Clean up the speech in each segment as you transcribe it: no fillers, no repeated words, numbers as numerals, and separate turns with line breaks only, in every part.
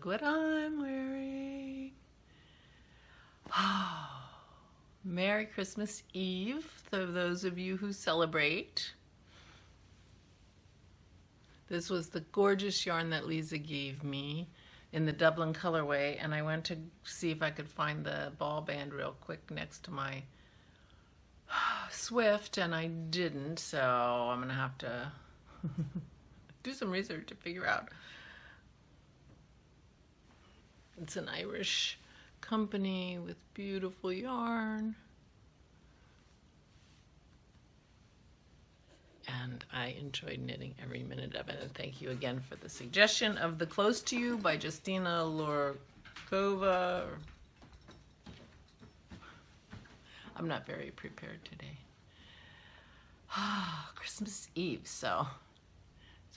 what I'm wearing. Merry Christmas Eve for those of you who celebrate. This was the gorgeous yarn that Lisa gave me in the Dublin colorway, and I went to see if I could find the ball band real quick next to my Swift, and I didn't, so I'm gonna have to do some research to figure out. It's an Irish company with beautiful yarn, and I enjoyed knitting every minute of it. And thank you again for the suggestion of the Close to You by Justina Lorkova. I'm not very prepared today. Christmas Eve, so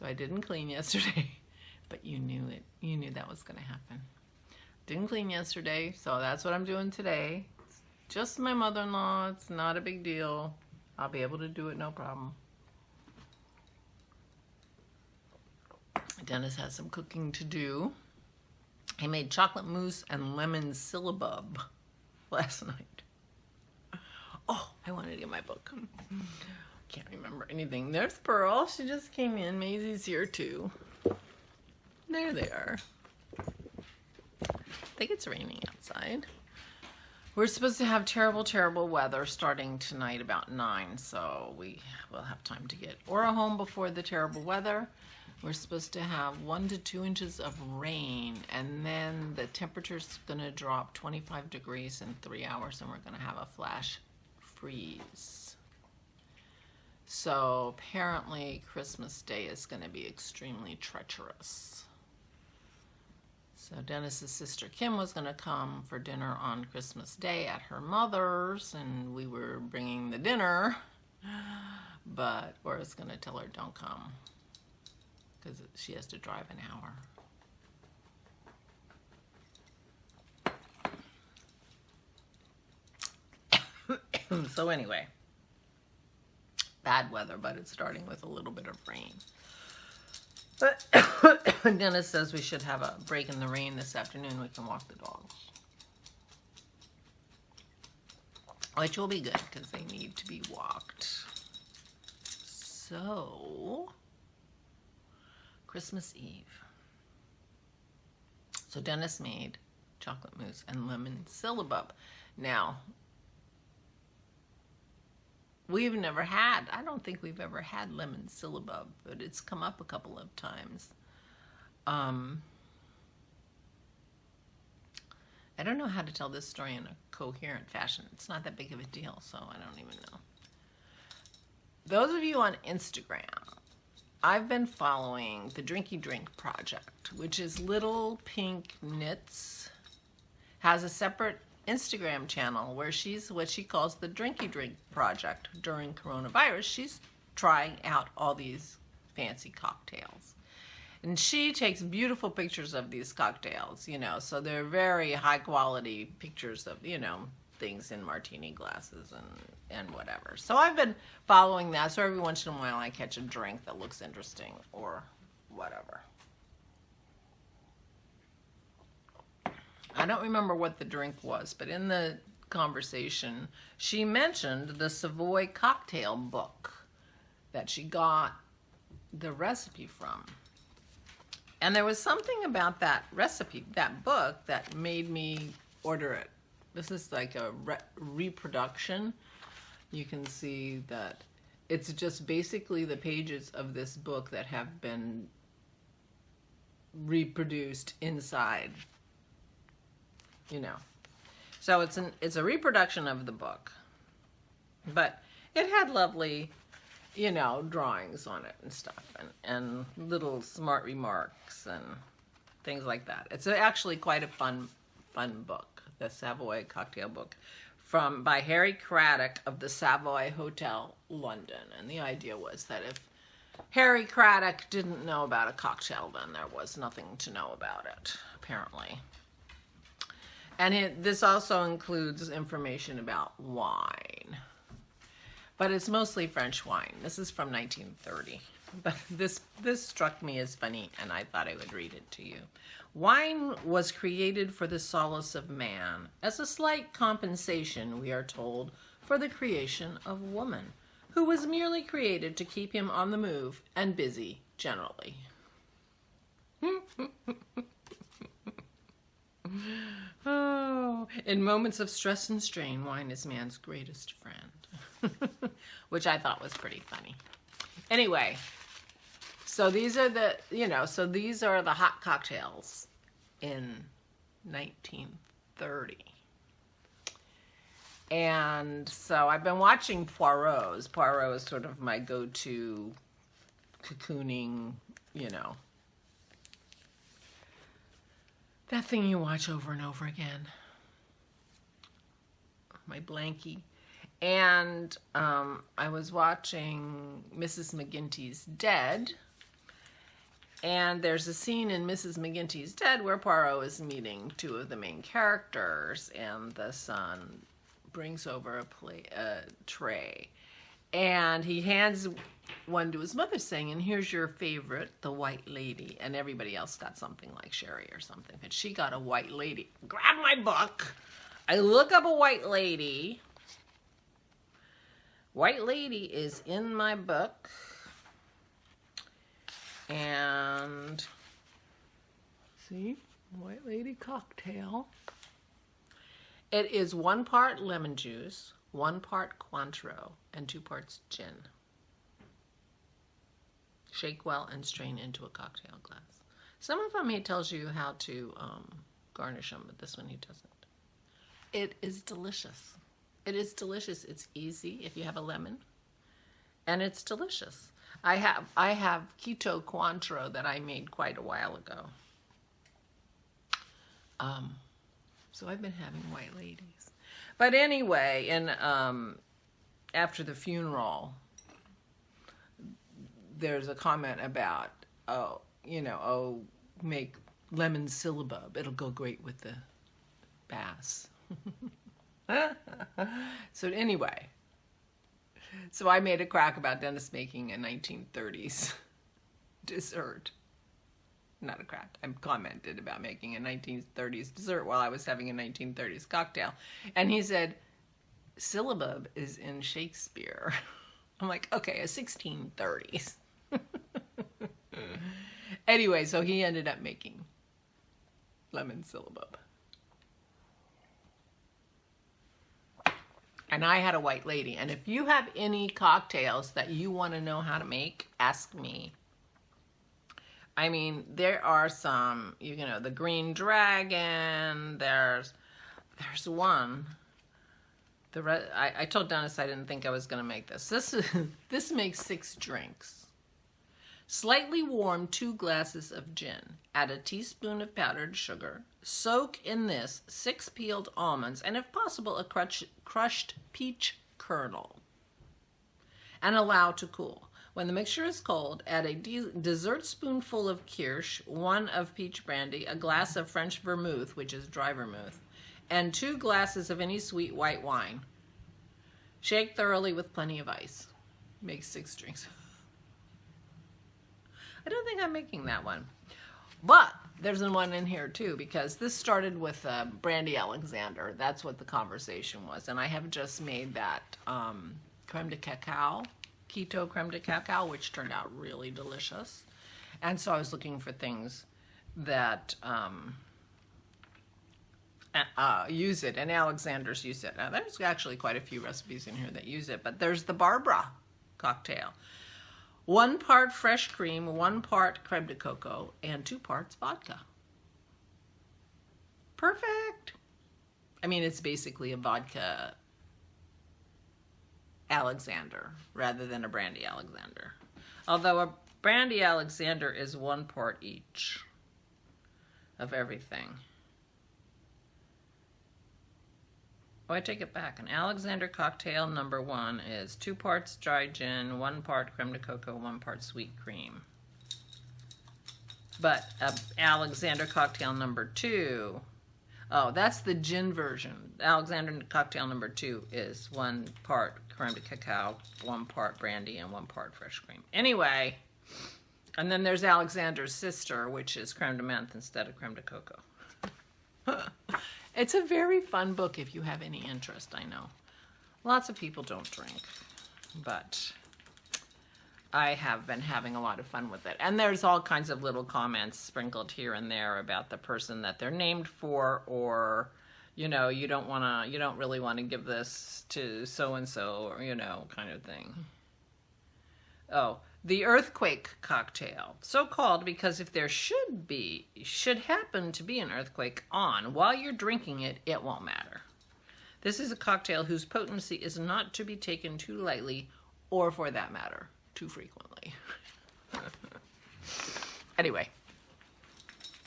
I didn't clean yesterday, but you knew it. You knew that was gonna happen. Didn't clean yesterday, so that's what I'm doing today. It's just my mother-in-law. It's not a big deal. I'll be able to do it, no problem. Dennis has some cooking to do. He made chocolate mousse and lemon syllabub last night. Oh, I wanted to get my book. Can't remember anything. There's Pearl. She just came in. Maisie's here too. There they are. I think it's raining outside. We're supposed to have terrible, terrible weather starting tonight about 9, so we will have time to get Aura home before the terrible weather. We're supposed to have 1 to 2 inches of rain, and then the temperature's gonna drop 25 degrees in 3 hours, and we're gonna have a flash freeze. So apparently Christmas Day is gonna be extremely treacherous. So Dennis's sister Kim was gonna come for dinner on Christmas Day at her mother's, and we were bringing the dinner, but Aura's gonna tell her don't come, because she has to drive an hour. So anyway, bad weather, but it's starting with a little bit of rain. But Dennis says we should have a break in the rain this afternoon. We can walk the dogs, which will be good because they need to be walked. So Christmas Eve. So Dennis made chocolate mousse and lemon syllabub. Now, we've never had, I don't think we've ever had lemon syllabub, but it's come up a couple of times. I don't know how to tell this story in a coherent fashion. It's not that big of a deal, so I don't even know. Those of you on Instagram, I've been following the Drinky Drink Project, which is Little Pink Knits, has a separate Instagram channel where she's what she calls the Drinky Drink Project. During coronavirus, she's trying out all these fancy cocktails. And she takes beautiful pictures of these cocktails, you know, so they're very high quality pictures of, you know, things in martini glasses and whatever. So I've been following that, so every once in a while I catch a drink that looks interesting or whatever. I don't remember what the drink was, but in the conversation, she mentioned the Savoy cocktail book that she got the recipe from. And there was something about that recipe, that book, that made me order it. This is like a reproduction. You can see that it's just basically the pages of this book that have been reproduced inside. You know, so it's a reproduction of the book, but it had lovely, you know, drawings on it and stuff, and little smart remarks and things like that. It's actually quite a fun book, the Savoy cocktail book, by Harry Craddock of the Savoy Hotel, London. And the idea was that if Harry Craddock didn't know about a cocktail, then there was nothing to know about it, apparently. And this also includes information about wine. but it's mostly French wine. This is from 1930. But this struck me as funny, and I thought I would read it to you. Wine was created for the solace of man, as a slight compensation, we are told, for the creation of woman, who was merely created to keep him on the move and busy generally. Oh, in moments of stress and strain, wine is man's greatest friend. Which I thought was pretty funny. Anyway, so these are the, these are the hot cocktails in 1930. And so I've been watching Poirot's. Poirot is sort of my go-to cocooning, that thing you watch over and over again. My blankie. And I was watching Mrs. McGinty's Dead. And there's a scene in Mrs. McGinty's Dead where Poirot is meeting two of the main characters, and the son brings over a tray. And he hands one to his mother saying, and here's your favorite, the White Lady. And everybody else got something like sherry or something. But she got a White Lady. Grab my book. I look up a White Lady. White Lady is in my book. And see, White Lady cocktail. It is 1 part lemon juice, 1 part Cointreau, and 2 parts gin. Shake well and strain into a cocktail glass. Some of them he tells you how to garnish them, but this one he doesn't. It is delicious. It is delicious. It's easy if you have a lemon, and it's delicious. I have Keto Cointreau that I made quite a while ago. So I've been having White Ladies. But anyway, and after the funeral, there's a comment about, make lemon syllabub. It'll go great with the bass. So anyway, so I made a crack about Dennis making a 1930s dessert. Not a crack. I commented about making a 1930s dessert while I was having a 1930s cocktail. And he said, syllabub is in Shakespeare. I'm like, okay, a 1630s. Anyway, so he ended up making lemon syllabub. And I had a White Lady. And if you have any cocktails that you want to know how to make, ask me. I mean, there are some, the Green Dragon, there's one. I told Dennis I didn't think I was going to make this. This makes 6 drinks. Slightly warm 2 glasses of gin. Add a teaspoon of powdered sugar. Soak in this 6 peeled almonds and, if possible, a crushed peach kernel. And allow to cool. When the mixture is cold, add a dessert spoonful of kirsch, 1 of peach brandy, a glass of French vermouth, which is dry vermouth, and 2 glasses of any sweet white wine. Shake thoroughly with plenty of ice. Make 6 drinks. I don't think I'm making that one. But there's one in here too, because this started with Brandy Alexander. That's what the conversation was. And I have just made that creme de cacao, keto creme de cacao, which turned out really delicious. And so I was looking for things that use it, and Alexander's use it. Now, there's actually quite a few recipes in here that use it, but there's the Barbara cocktail. 1 part fresh cream, 1 part creme de coco, and 2 parts vodka. Perfect. I mean, it's basically a vodka Alexander rather than a brandy Alexander. Although a brandy Alexander is 1 part each of everything. Oh, I take it back. An Alexander cocktail number 1 is 2 parts dry gin, 1 part creme de coco, 1 part sweet cream. But Alexander cocktail number 2, oh, that's the gin version. Alexander cocktail number 2 is 1 part creme de cacao, 1 part brandy, and 1 part fresh cream. Anyway, and then there's Alexander's Sister, which is creme de menthe instead of creme de cocoa. It's a very fun book if you have any interest, I know. Lots of people don't drink, but I have been having a lot of fun with it. And there's all kinds of little comments sprinkled here and there about the person that they're named for, or, you know, you don't really want to give this to so-and-so, or, you know, kind of thing. Oh, the earthquake cocktail. So called because if there should happen to be an earthquake on while you're drinking it, it won't matter. This is a cocktail whose potency is not to be taken too lightly, or for that matter, too frequently. Anyway,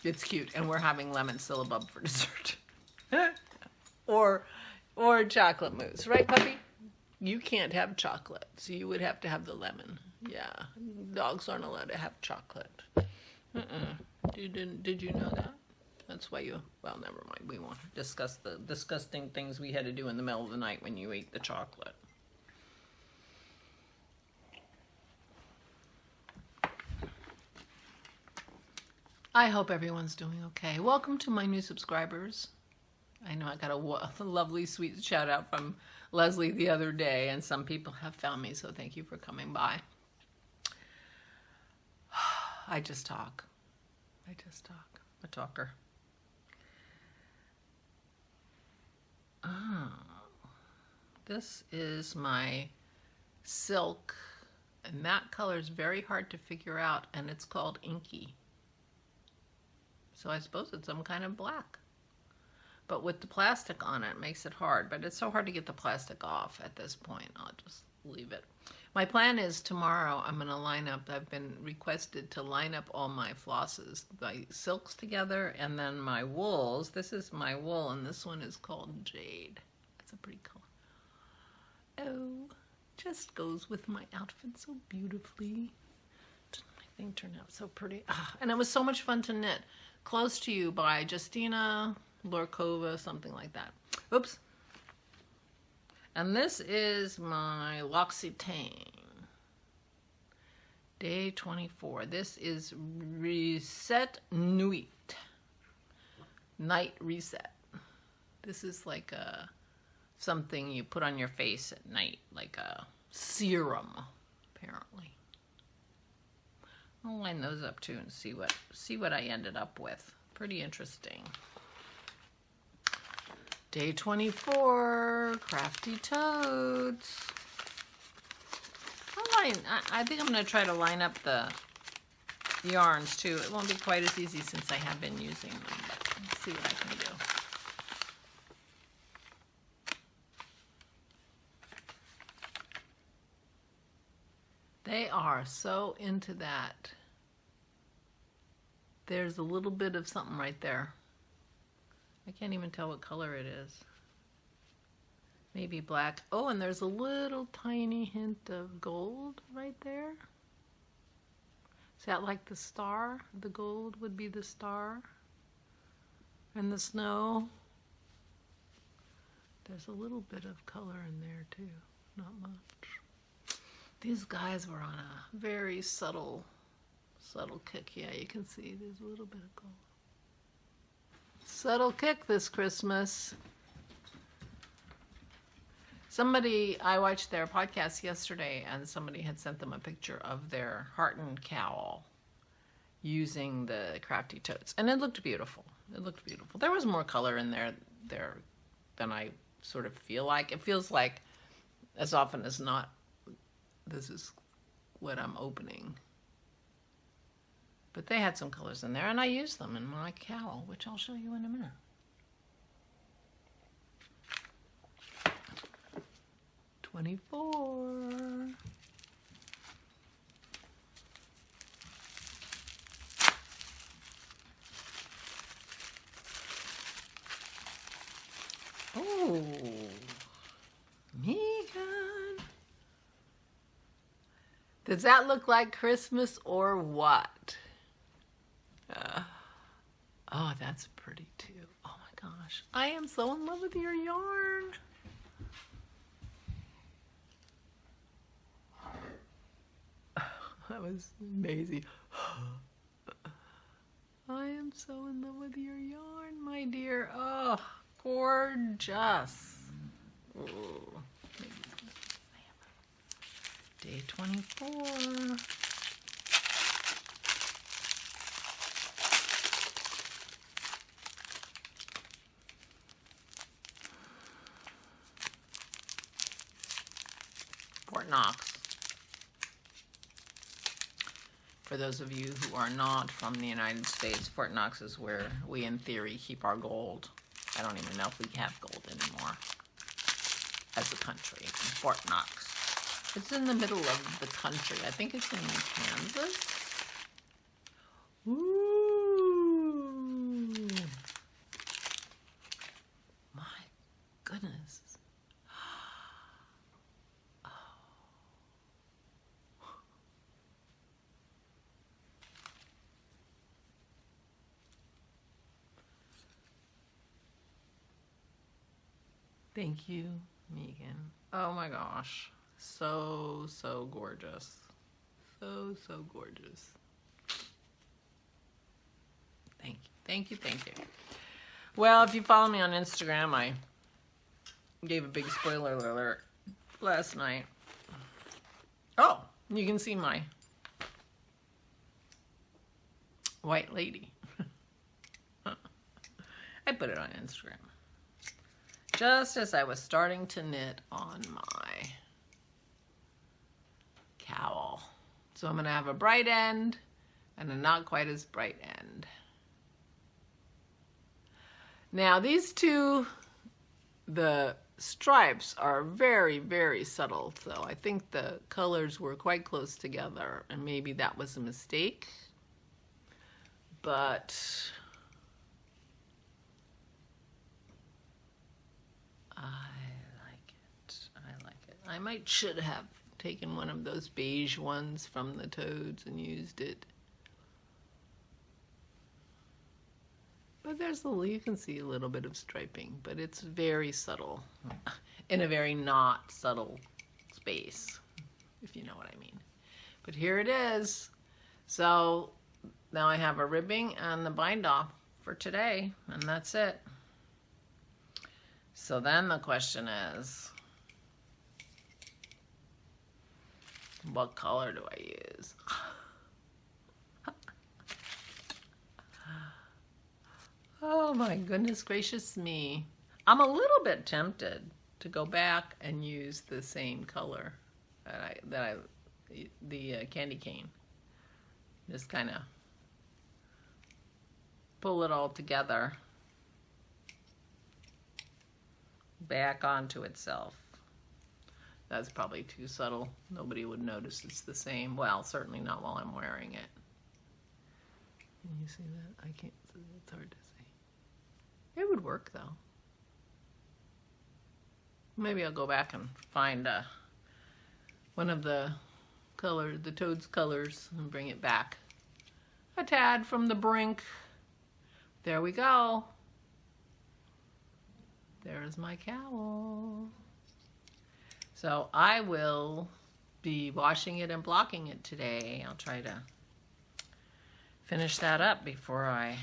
it's cute, and we're having lemon syllabub for dessert. or chocolate mousse, right, puppy? You can't have chocolate, so you would have to have the lemon. Yeah, dogs aren't allowed to have chocolate. Did you know that? That's why you, well, never mind. We won't discuss the disgusting things we had to do in the middle of the night when you ate the chocolate. I hope everyone's doing okay. Welcome to my new subscribers. I know I got a lovely, sweet shout out from Leslie the other day, and some people have found me, so thank you for coming by. I just talk. I'm a talker. Oh, this is my silk, and that color is very hard to figure out, and it's called Inky. So I suppose it's some kind of black. But with the plastic on it, it makes it hard. But it's so hard to get the plastic off at this point. I'll just leave it. My plan is tomorrow I'm going to line up, I've been requested to line up all my flosses, my silks together, and then my wools. This is my wool, and this one is called Jade. That's a pretty color. Oh, just goes with my outfit so beautifully. My thing turned out so pretty. And it was so much fun to knit. Close to You by Justina Lorkova, something like that. Oops. And this is my L'Occitane. Day 24. This is Reset Nuit. Night Reset. This is like something you put on your face at night, like a serum, apparently. I'll line those up too and see what I ended up with. Pretty interesting. Day 24, Crafty Toads. I think I'm going to try to line up the yarns too. It won't be quite as easy since I have been using them, but let's see what I can do. They are so into that. There's a little bit of something right there. I can't even tell what color it is. Maybe black. Oh, and there's a little tiny hint of gold right there. Is that like the star? The gold would be the star. And the snow. There's a little bit of color in there too. Not much. These guys were on a very subtle kick. Yeah, you can see there's a little bit of gold. Subtle kick this Christmas. I watched their podcast yesterday, and somebody had sent them a picture of their Hearten cowl using the Crafty Totes, and it looked beautiful. It looked beautiful. There was more color in there than I sort of feel like. It feels like, as often as not, this is what I'm opening. But they had some colors in there, and I used them in my cowl, which I'll show you in a minute. $24. Oh, Megan. Does that look like Christmas or what? Oh, that's pretty too. Oh my gosh. I am so in love with your yarn. That was amazing. I am so in love with your yarn, my dear. Oh, gorgeous. Ooh. Day 24. Fort Knox. For those of you who are not from the United States, Fort Knox is where we, in theory, keep our gold. I don't even know if we have gold anymore as a country. Fort Knox. It's in the middle of the country. I think it's in Kansas. Ooh. My goodness. Thank you, Megan. Oh my gosh. So, so gorgeous. So, so gorgeous. Thank you. Thank you. Thank you. Well, if you follow me on Instagram, I gave a big spoiler alert last night. Oh, you can see my white lady. I put it on Instagram. Just as I was starting to knit on my cowl. So I'm going to have a bright end and a not quite as bright end. Now these two, the stripes are very, very subtle. So I think the colors were quite close together and maybe that was a mistake. But I should have taken one of those beige ones from the toads and used it. But there's you can see a little bit of striping, but it's very subtle in a very not subtle space, if you know what I mean. But here it is. So now I have a ribbing and the bind off for today, and that's it. So then the question is, what color do I use? Oh my goodness gracious me. I'm a little bit tempted to go back and use the same color the candy cane. Just kind of pull it all together back onto itself. That's probably too subtle. Nobody would notice it's the same. Well, certainly not while I'm wearing it. Can you see that? I can't see. It's hard to see. It would work though. Maybe I'll go back and find one of the toad's colors and bring it back a tad from the brink. There we go. There's my cowl. So I will be washing it and blocking it today. I'll try to finish that up before I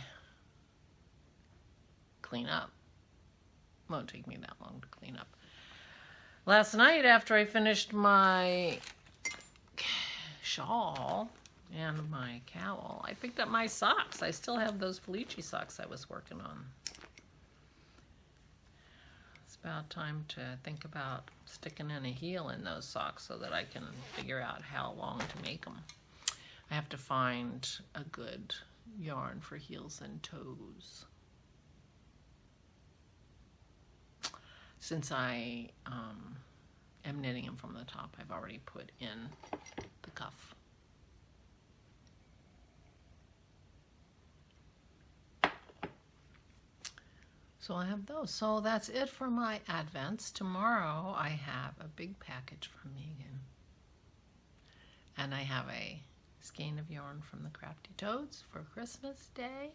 clean up. Won't take me that long to clean up. Last night after I finished my shawl and my cowl, I picked up my socks. I still have those Felici socks I was working on. About time to think about sticking in a heel in those socks so that I can figure out how long to make them. I have to find a good yarn for heels and toes. Since I am knitting them from the top, I've already put in the cuff. So I have those. So that's it for my advents. Tomorrow I have a big package from Megan. And I have a skein of yarn from the Crafty Toads for Christmas Day.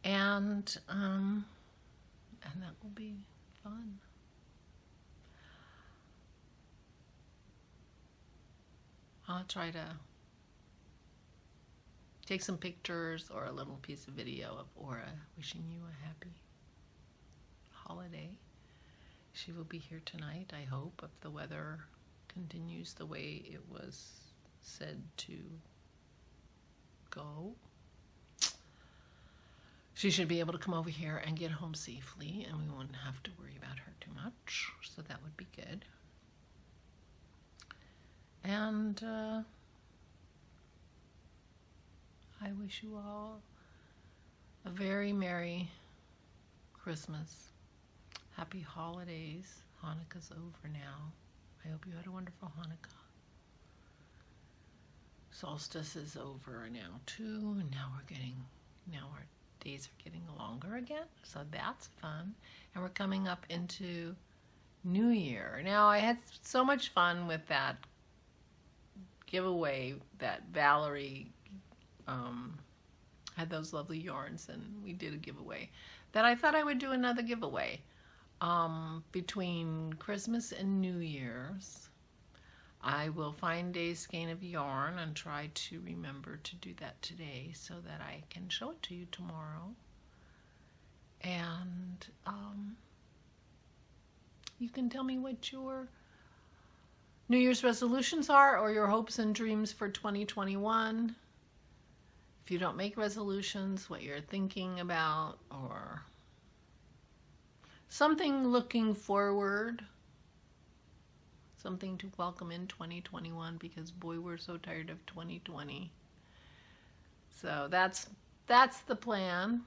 And that will be fun. I'll try to take some pictures or a little piece of video of Aura wishing you a happy holiday. She will be here tonight, I hope, if the weather continues the way it was said to go. She should be able to come over here and get home safely, and we wouldn't have to worry about her too much, so that would be good. And I wish you all a very Merry Christmas. Happy holidays. Hanukkah's over now. I hope you had a wonderful Hanukkah. Solstice is over now too, and now our days are getting longer again, so that's fun. And we're coming up into New Year. Now, I had so much fun with that giveaway that Valerie had those lovely yarns, and we did a giveaway, that I thought I would do another giveaway between Christmas and New Year's. I will find a skein of yarn and try to remember to do that today so that I can show it to you tomorrow. And you can tell me what your New Year's resolutions are, or your hopes and dreams for 2021. If you don't make resolutions, what you're thinking about, or something looking forward, something to welcome in 2021, because boy, we're so tired of 2020. So that's the plan,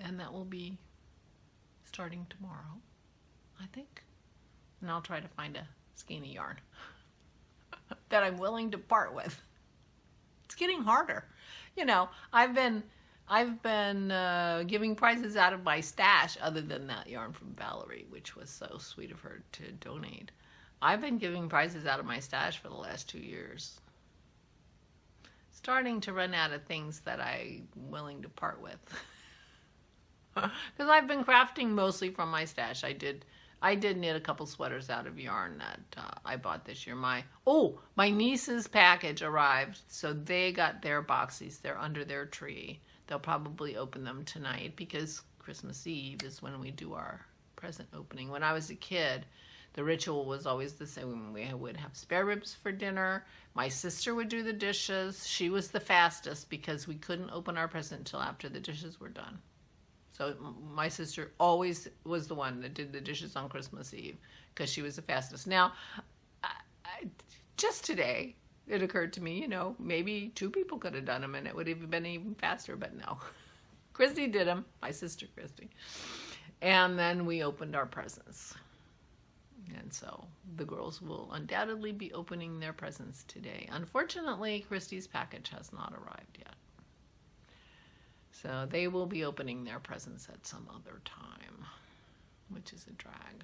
and that will be starting tomorrow, I think. And I'll try to find a skein of yarn that I'm willing to part with. It's getting harder. You know, I've been giving prizes out of my stash, other than that yarn from Valerie, which was so sweet of her to donate. I've been giving prizes out of my stash for the last 2 years. Starting to run out of things that I'm willing to part with. Because I've been crafting mostly from my stash. I did knit a couple sweaters out of yarn that I bought this year. My niece's package arrived, so they got their boxies. They're under their tree. They'll probably open them tonight, because Christmas Eve is when we do our present opening. When I was a kid, the ritual was always the same. We would have spare ribs for dinner. My sister would do the dishes. She was the fastest, because we couldn't open our present until after the dishes were done. So my sister always was the one that did the dishes on Christmas Eve, because she was the fastest. Now, just today, it occurred to me, you know, maybe 2 people could have done them and it would have been even faster, but no. Christy did them, my sister Christy. And then we opened our presents. And so the girls will undoubtedly be opening their presents today. Unfortunately, Christy's package has not arrived yet. So they will be opening their presents at some other time, which is a drag.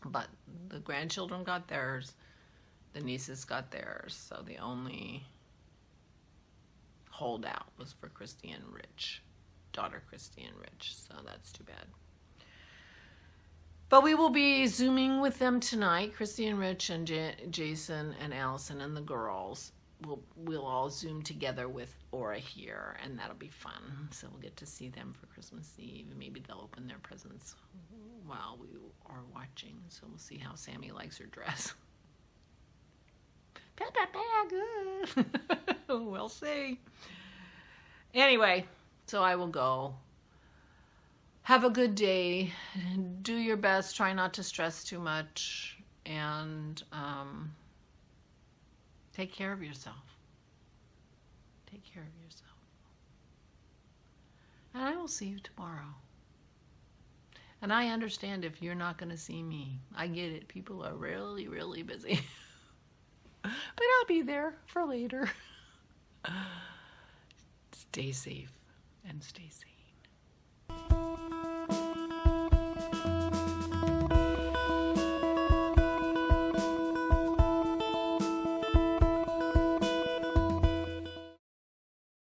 But the grandchildren got theirs, the nieces got theirs, so the only holdout was for Christy and Rich, daughter Christy and Rich, so that's too bad. But we will be Zooming with them tonight, Christy and Rich and Jason and Allison and the girls. We'll all Zoom together with Aura here, and that'll be fun. So we'll get to see them for Christmas Eve, and maybe they'll open their presents while we are watching. So we'll see how Sammy likes her dress. Good. We'll see. Anyway, so I will go. Have a good day. Do your best. Try not to stress too much, and take care of yourself. Take care of yourself. And I will see you tomorrow. And I understand if you're not going to see me. I get it. People are really, really busy. But I'll be there for later. Stay safe and stay sane.